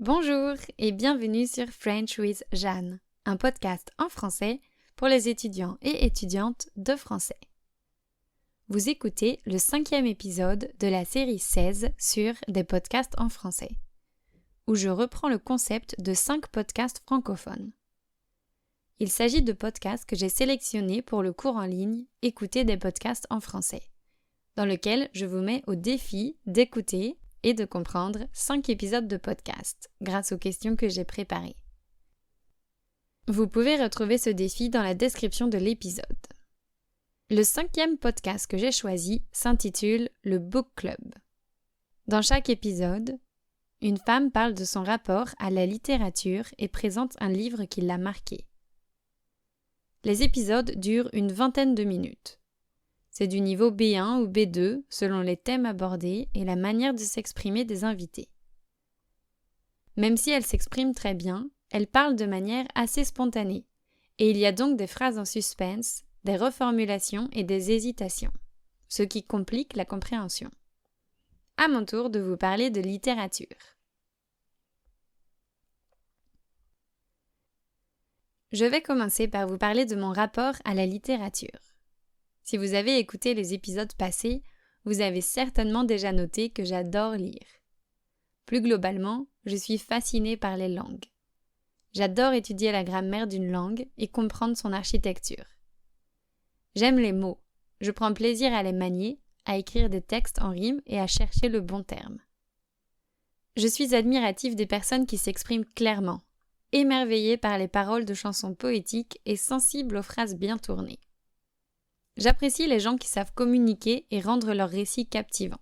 Bonjour et bienvenue sur French with Jeanne, un podcast en français pour les étudiants et étudiantes de français. Vous écoutez le 5e épisode de la série 16 sur des podcasts en français, où je reprends le concept de 5 podcasts francophones. Il s'agit de podcasts que j'ai sélectionnés pour le cours en ligne « Écouter des podcasts en français », dans lequel je vous mets au défi d'écouter et de comprendre 5 épisodes de podcast grâce aux questions que j'ai préparées. Vous pouvez retrouver ce défi dans la description de l'épisode. Le 5e podcast que j'ai choisi s'intitule le Book Club. Dans chaque épisode, une femme parle de son rapport à la littérature et présente un livre qui l'a marqué. Les épisodes durent une vingtaine de minutes. C'est du niveau B1 ou B2 selon les thèmes abordés et la manière de s'exprimer des invités. Même si elle s'exprime très bien, elle parle de manière assez spontanée, et il y a donc des phrases en suspense, des reformulations et des hésitations, ce qui complique la compréhension. À mon tour de vous parler de littérature. Je vais commencer par vous parler de mon rapport à la littérature. Si vous avez écouté les épisodes passés, vous avez certainement déjà noté que j'adore lire. Plus globalement, je suis fascinée par les langues. J'adore étudier la grammaire d'une langue et comprendre son architecture. J'aime les mots. Je prends plaisir à les manier, à écrire des textes en rime et à chercher le bon terme. Je suis admirative des personnes qui s'expriment clairement, émerveillée par les paroles de chansons poétiques et sensible aux phrases bien tournées. J'apprécie les gens qui savent communiquer et rendre leurs récits captivants.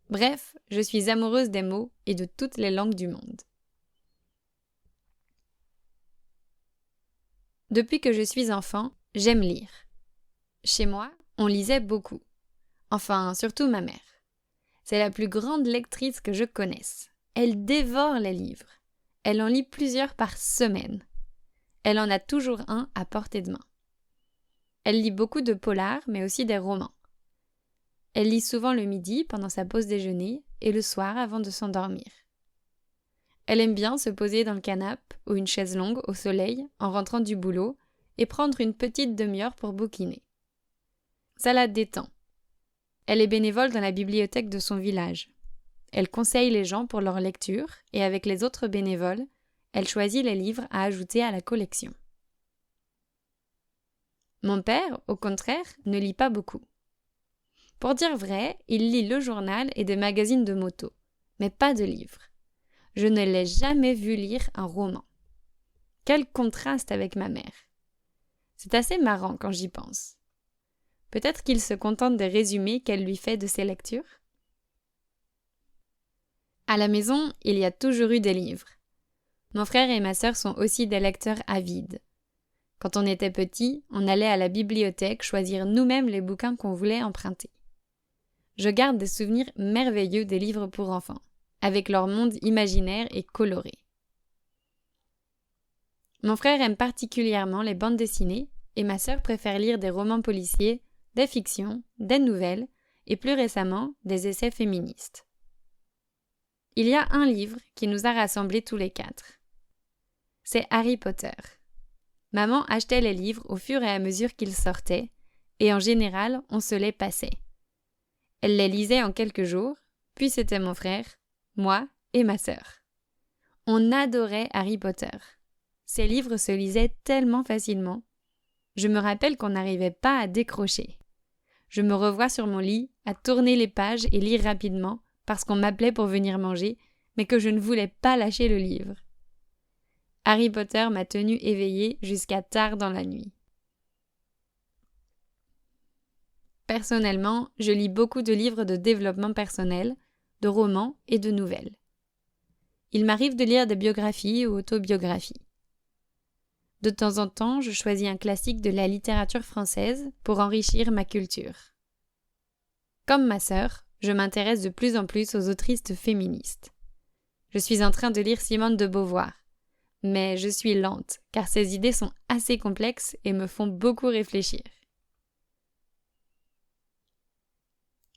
Bref, je suis amoureuse des mots et de toutes les langues du monde. Depuis que je suis enfant, j'aime lire. Chez moi, on lisait beaucoup. Enfin, surtout ma mère. C'est la plus grande lectrice que je connaisse. Elle dévore les livres. Elle en lit plusieurs par semaine. Elle en a toujours un à portée de main. Elle lit beaucoup de polars, mais aussi des romans. Elle lit souvent le midi pendant sa pause déjeuner et le soir avant de s'endormir. Elle aime bien se poser dans le canapé ou une chaise longue au soleil en rentrant du boulot et prendre une petite demi-heure pour bouquiner. Ça la détend. Elle est bénévole dans la bibliothèque de son village. Elle conseille les gens pour leur lecture et avec les autres bénévoles, elle choisit les livres à ajouter à la collection. Mon père, au contraire, ne lit pas beaucoup. Pour dire vrai, il lit le journal et des magazines de moto, mais pas de livres. Je ne l'ai jamais vu lire un roman. Quel contraste avec ma mère. C'est assez marrant quand j'y pense. Peut-être qu'il se contente des résumés qu'elle lui fait de ses lectures. À la maison, il y a toujours eu des livres. Mon frère et ma sœur sont aussi des lecteurs avides. Quand on était petit, on allait à la bibliothèque choisir nous-mêmes les bouquins qu'on voulait emprunter. Je garde des souvenirs merveilleux des livres pour enfants, avec leur monde imaginaire et coloré. Mon frère aime particulièrement les bandes dessinées et ma sœur préfère lire des romans policiers, des fictions, des nouvelles et plus récemment des essais féministes. Il y a un livre qui nous a rassemblés tous les 4. C'est Harry Potter. Maman achetait les livres au fur et à mesure qu'ils sortaient, et en général, on se les passait. Elle les lisait en quelques jours, puis c'était mon frère, moi et ma sœur. On adorait Harry Potter. Ces livres se lisaient tellement facilement. Je me rappelle qu'on n'arrivait pas à décrocher. Je me revois sur mon lit, à tourner les pages et lire rapidement, parce qu'on m'appelait pour venir manger, mais que je ne voulais pas lâcher le livre. Harry Potter m'a tenue éveillée jusqu'à tard dans la nuit. Personnellement, je lis beaucoup de livres de développement personnel, de romans et de nouvelles. Il m'arrive de lire des biographies ou autobiographies. De temps en temps, je choisis un classique de la littérature française pour enrichir ma culture. Comme ma sœur, je m'intéresse de plus en plus aux autrices féministes. Je suis en train de lire Simone de Beauvoir. Mais je suis lente, car ses idées sont assez complexes et me font beaucoup réfléchir.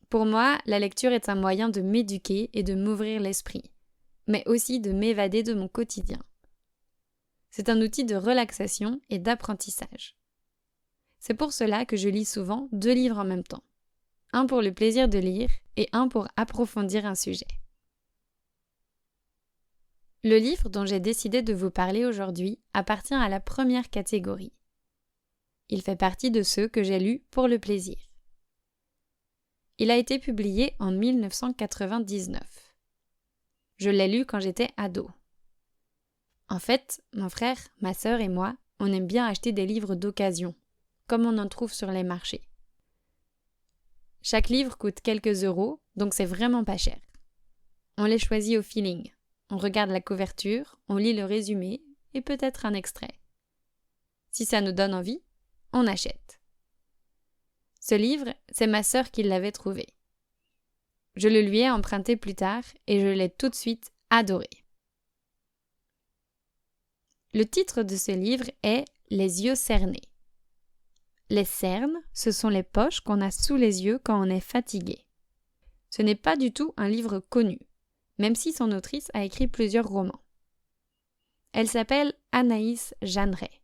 Pour moi, la lecture est un moyen de m'éduquer et de m'ouvrir l'esprit. mais aussi de m'évader de mon quotidien. C'est un outil de relaxation et d'apprentissage. C'est pour cela que je lis souvent 2 livres en même temps. Un pour le plaisir de lire et un pour approfondir un sujet. Le livre dont j'ai décidé de vous parler aujourd'hui appartient à la première catégorie. Il fait partie de ceux que j'ai lus pour le plaisir. Il a été publié en 1999. Je l'ai lu quand j'étais ado. En fait, mon frère, ma sœur et moi, on aime bien acheter des livres d'occasion, comme on en trouve sur les marchés. Chaque livre coûte quelques euros, donc c'est vraiment pas cher. On les choisit au feeling. On regarde la couverture, on lit le résumé et peut-être un extrait. Si ça nous donne envie, on achète. Ce livre, c'est ma sœur qui l'avait trouvé. Je le lui ai emprunté plus tard et je l'ai tout de suite adoré. Le titre de ce livre est « Les yeux cernés ». Les cernes, ce sont les poches qu'on a sous les yeux quand on est fatigué. Ce n'est pas du tout un livre connu, même si son autrice a écrit plusieurs romans. Elle s'appelle Anaïs Jeanneret.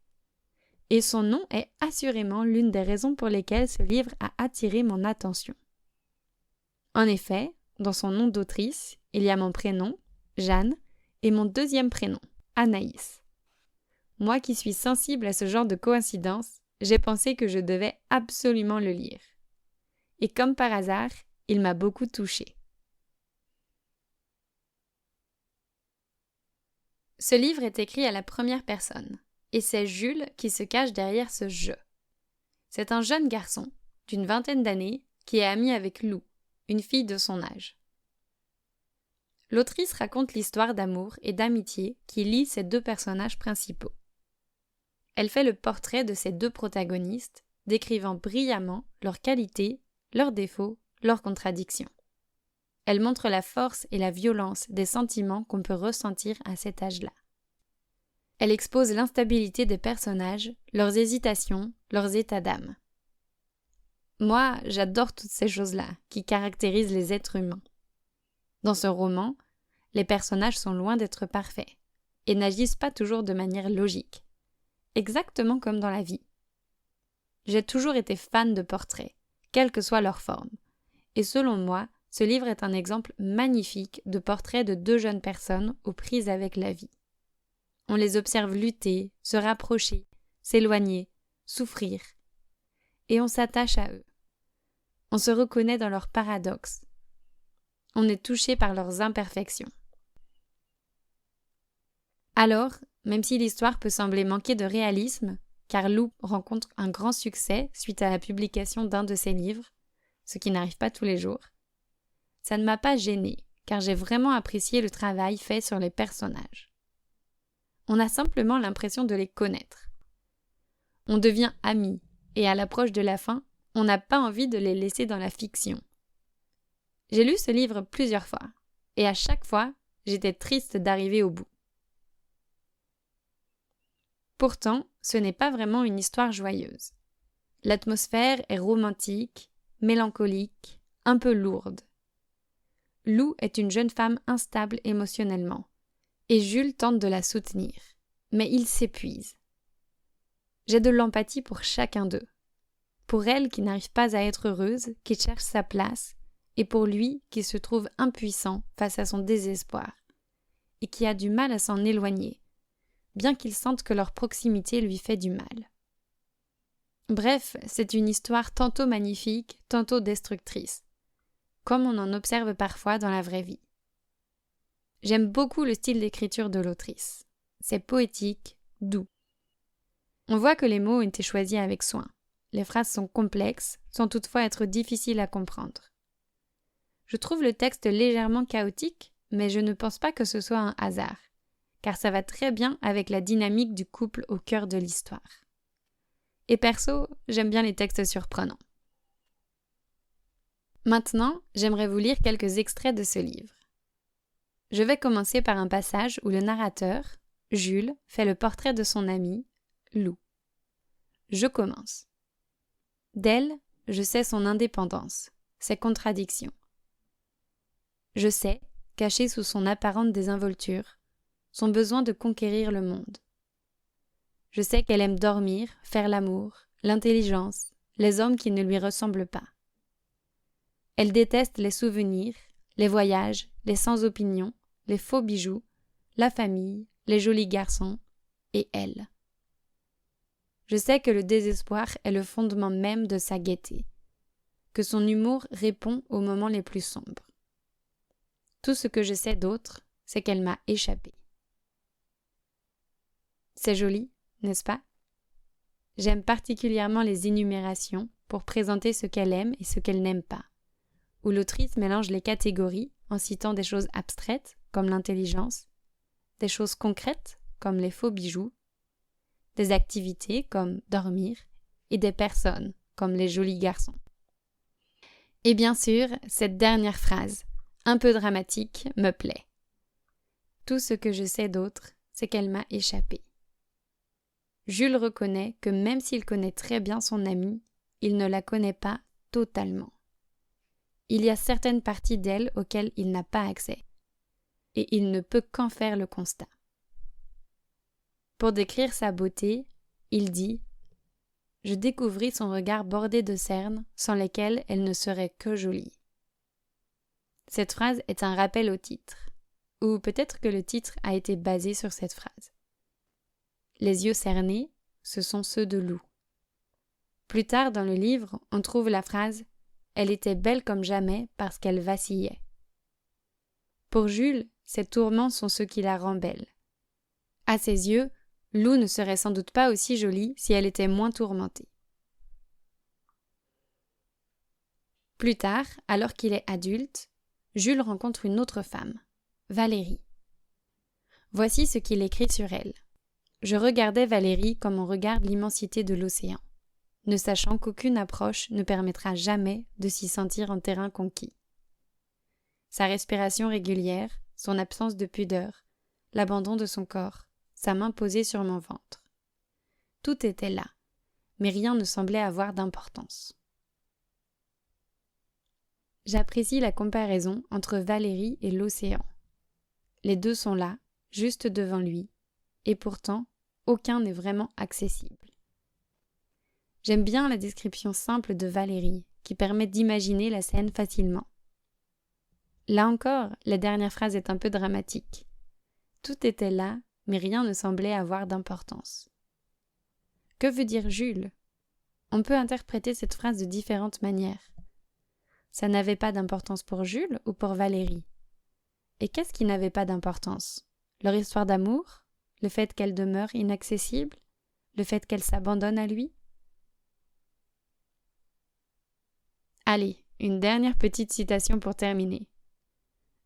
Et son nom est assurément l'une des raisons pour lesquelles ce livre a attiré mon attention. En effet, dans son nom d'autrice, il y a mon prénom, Jeanne, et mon deuxième prénom, Anaïs. Moi qui suis sensible à ce genre de coïncidence, j'ai pensé que je devais absolument le lire. Et comme par hasard, il m'a beaucoup touchée. Ce livre est écrit à la première personne, et c'est Jules qui se cache derrière ce « je ». C'est un jeune garçon, d'une 20aine d'années, qui est ami avec Lou, une fille de son âge. L'autrice raconte l'histoire d'amour et d'amitié qui lie ces 2 personnages principaux. Elle fait le portrait de ces 2 protagonistes, décrivant brillamment leurs qualités, leurs défauts, leurs contradictions. Elle montre la force et la violence des sentiments qu'on peut ressentir à cet âge-là. Elle expose l'instabilité des personnages, leurs hésitations, leurs états d'âme. Moi, j'adore toutes ces choses-là qui caractérisent les êtres humains. Dans ce roman, les personnages sont loin d'être parfaits et n'agissent pas toujours de manière logique, exactement comme dans la vie. J'ai toujours été fan de portraits, quelle que soit leur forme, et selon moi, ce livre est un exemple magnifique de portrait de 2 jeunes personnes aux prises avec la vie. On les observe lutter, se rapprocher, s'éloigner, souffrir, et on s'attache à eux. On se reconnaît dans leurs paradoxes. On est touché par leurs imperfections. Alors, même si l'histoire peut sembler manquer de réalisme, car Lou rencontre un grand succès suite à la publication d'un de ses livres, ce qui n'arrive pas tous les jours, ça ne m'a pas gênée, car j'ai vraiment apprécié le travail fait sur les personnages. On a simplement l'impression de les connaître. On devient amis, et à l'approche de la fin, on n'a pas envie de les laisser dans la fiction. J'ai lu ce livre plusieurs fois, et à chaque fois, j'étais triste d'arriver au bout. Pourtant, ce n'est pas vraiment une histoire joyeuse. L'atmosphère est romantique, mélancolique, un peu lourde. Lou est une jeune femme instable émotionnellement, et Jules tente de la soutenir, mais il s'épuise. J'ai de l'empathie pour chacun d'eux. Pour elle qui n'arrive pas à être heureuse, qui cherche sa place, et pour lui qui se trouve impuissant face à son désespoir, et qui a du mal à s'en éloigner, bien qu'il sente que leur proximité lui fait du mal. Bref, c'est une histoire tantôt magnifique, tantôt destructrice, comme on en observe parfois dans la vraie vie. J'aime beaucoup le style d'écriture de l'autrice. C'est poétique, doux. On voit que les mots ont été choisis avec soin. Les phrases sont complexes, sans toutefois être difficiles à comprendre. Je trouve le texte légèrement chaotique, mais je ne pense pas que ce soit un hasard, car ça va très bien avec la dynamique du couple au cœur de l'histoire. Et perso, j'aime bien les textes surprenants. Maintenant, j'aimerais vous lire quelques extraits de ce livre. Je vais commencer par un passage où le narrateur, Jules, fait le portrait de son amie, Lou. Je commence. D'elle, je sais son indépendance, ses contradictions. Je sais caché sous son apparente désinvolture, son besoin de conquérir le monde. Je sais qu'elle aime dormir, faire l'amour, l'intelligence, les hommes qui ne lui ressemblent pas. Elle déteste les souvenirs, les voyages, les sans-opinion, les faux bijoux, la famille, les jolis garçons, et elle. Je sais que le désespoir est le fondement même de sa gaieté, que son humour répond aux moments les plus sombres. Tout ce que je sais d'autre, c'est qu'elle m'a échappé. C'est joli, n'est-ce pas? J'aime particulièrement les énumérations pour présenter ce qu'elle aime et ce qu'elle n'aime pas, où l'autrice mélange les catégories en citant des choses abstraites, comme l'intelligence, des choses concrètes, comme les faux bijoux, des activités, comme dormir, et des personnes, comme les jolis garçons. Et bien sûr, cette dernière phrase, un peu dramatique, me plaît. Tout ce que je sais d'autre, c'est qu'elle m'a échappé. Jules reconnaît que même s'il connaît très bien son amie, il ne la connaît pas totalement. Il y a certaines parties d'elle auxquelles il n'a pas accès, et il ne peut qu'en faire le constat. Pour décrire sa beauté, il dit « Je découvris son regard bordé de cernes sans lesquelles elle ne serait que jolie. » Cette phrase est un rappel au titre, ou peut-être que le titre a été basé sur cette phrase. Les yeux cernés, ce sont ceux de Lou. Plus tard dans le livre, on trouve la phrase « Elle était belle comme jamais parce qu'elle vacillait ». Pour Jules, ces tourments sont ceux qui la rendent belle. À ses yeux, Lou ne serait sans doute pas aussi jolie si elle était moins tourmentée. Plus tard, alors qu'il est adulte, Jules rencontre une autre femme, Valérie. Voici ce qu'il écrit sur elle. Je regardais Valérie comme on regarde l'immensité de l'océan, ne sachant qu'aucune approche ne permettra jamais de s'y sentir en terrain conquis. Sa respiration régulière, son absence de pudeur, l'abandon de son corps, sa main posée sur mon ventre. Tout était là, mais rien ne semblait avoir d'importance. J'apprécie la comparaison entre Valérie et l'océan. Les deux sont là, juste devant lui, et pourtant, aucun n'est vraiment accessible. J'aime bien la description simple de Valérie, qui permet d'imaginer la scène facilement. Là encore, la dernière phrase est un peu dramatique. Tout était là, mais rien ne semblait avoir d'importance. Que veut dire Jules? On peut interpréter cette phrase de différentes manières. Ça n'avait pas d'importance pour Jules ou pour Valérie? Et qu'est-ce qui n'avait pas d'importance? Leur histoire d'amour? Le fait qu'elle demeure inaccessible? Le fait qu'elle s'abandonne à lui? Allez, une dernière petite citation pour terminer.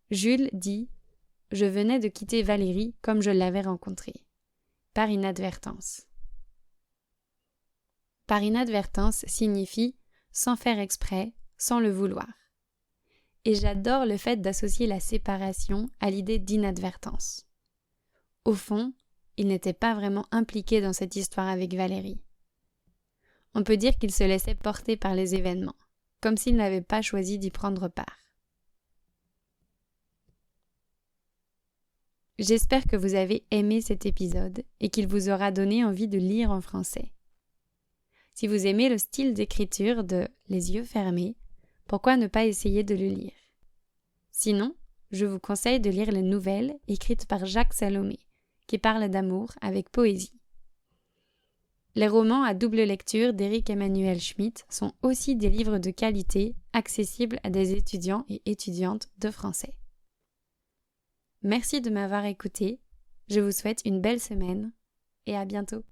Jules dit « Je venais de quitter Valérie comme je l'avais rencontrée, par inadvertance. » Par inadvertance signifie sans faire exprès, sans le vouloir. Et j'adore le fait d'associer la séparation à l'idée d'inadvertance. Au fond, il n'était pas vraiment impliqué dans cette histoire avec Valérie. On peut dire qu'il se laissait porter par les événements, comme s'il n'avait pas choisi d'y prendre part. J'espère que vous avez aimé cet épisode et qu'il vous aura donné envie de lire en français. Si vous aimez le style d'écriture de « Les yeux fermés », pourquoi ne pas essayer de le lire? Sinon, je vous conseille de lire les nouvelles écrites par Jacques Salomé, qui parlent d'amour avec poésie. Les romans à double lecture d'Éric Emmanuel Schmitt sont aussi des livres de qualité accessibles à des étudiants et étudiantes de français. Merci de m'avoir écouté, je vous souhaite une belle semaine et à bientôt.